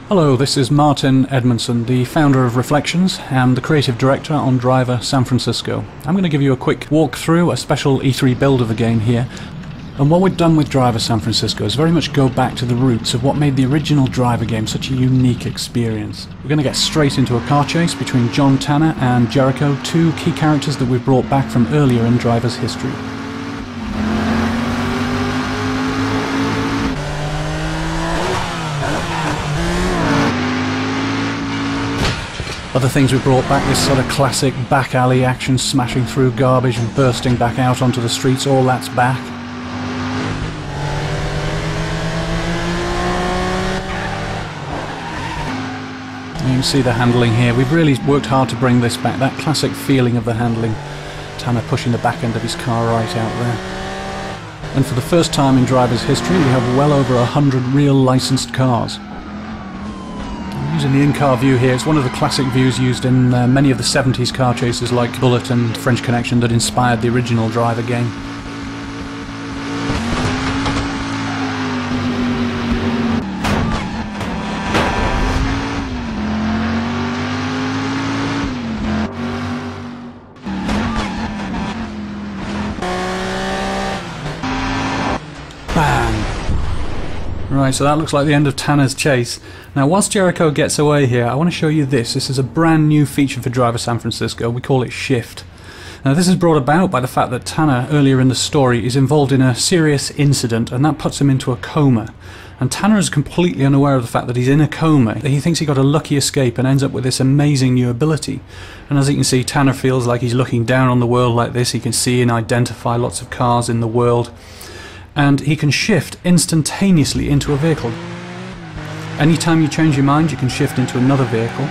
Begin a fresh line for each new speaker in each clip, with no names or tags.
Hello, this is Martin Edmondson, the founder of Reflections and the creative director on Driver San Francisco. I'm going to give you a quick walkthrough, a special E3 build of the game here. And what we've done with Driver San Francisco is very much go back to the roots of what made the original Driver game such a unique experience. We're going to get straight into a car chase between John Tanner and Jericho, two key characters that we've brought back from earlier in Driver's history. Other things we brought back, this sort of classic back alley action, smashing through garbage and bursting back out onto the streets, all that's back. You can see the handling here. We've really worked hard to bring this back, that classic feeling of the handling. Tanner pushing the back end of his car right out there. And for the first time in Driver's history, we have well over 100 real licensed cars. Using the in-car view here, it's one of the classic views used in many of the 70s car chases like Bullet and French Connection that inspired the original Driver game. Bang! Right, so that looks like the end of Tanner's chase. Now, whilst Jericho gets away here, I want to show you this. This is a brand new feature for Driver San Francisco. We call it Shift. Now, this is brought about by the fact that Tanner, earlier in the story, is involved in a serious incident, and that puts him into a coma. And Tanner is completely unaware of the fact that he's in a coma. He thinks he got a lucky escape and ends up with this amazing new ability. And as you can see, Tanner feels like he's looking down on the world like this. He can see and identify lots of cars in the world. And he can shift instantaneously into a vehicle. Anytime you change your mind, you can shift into another vehicle.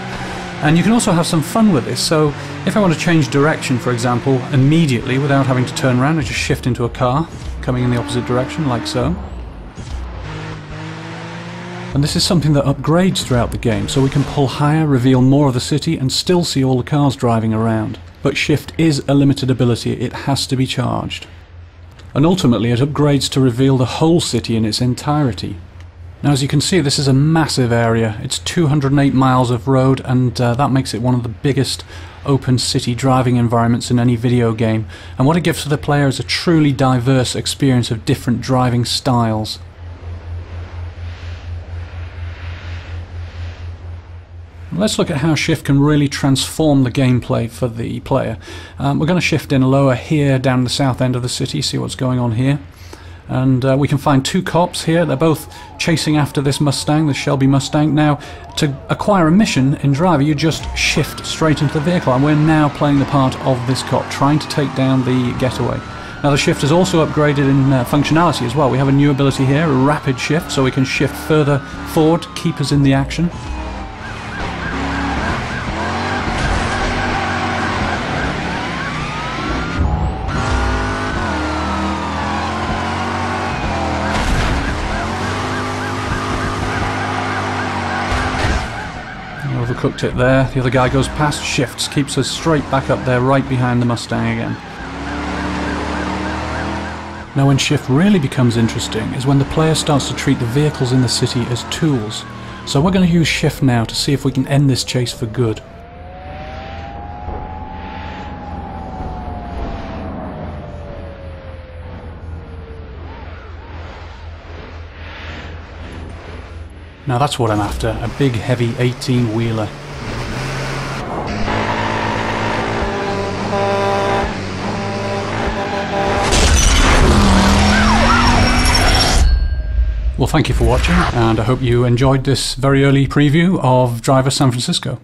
And you can also have some fun with this. So if I want to change direction, for example, immediately without having to turn around, I just shift into a car coming in the opposite direction, like so. And this is something that upgrades throughout the game, so we can pull higher, reveal more of the city, and still see all the cars driving around. But shift is a limited ability. It has to be charged. And ultimately it upgrades to reveal the whole city in its entirety. Now, as you can see, this is a massive area. It's 208 miles of road, and that makes it one of the biggest open city driving environments in any video game. And what it gives to the player is a truly diverse experience of different driving styles. Let's look at how shift can really transform the gameplay for the player. We're going to shift in lower here down the south end of the city, see what's going on here. And we can find two cops here. They're both chasing after this Mustang, the Shelby Mustang. Now, to acquire a mission in Driver, you just shift straight into the vehicle, and we're now playing the part of this cop, trying to take down the getaway. Now, the shift is also upgraded in functionality as well. We have a new ability here, a rapid shift, so we can shift further forward, keep us in the action. Overcooked it there. The other guy goes past, shifts, keeps us straight back up there, right behind the Mustang again. Now, when shift really becomes interesting is when the player starts to treat the vehicles in the city as tools. So we're going to use shift now to see if we can end this chase for good. Now that's what I'm after, a big heavy 18-wheeler. Well, thank you for watching, and I hope you enjoyed this very early preview of Driver San Francisco.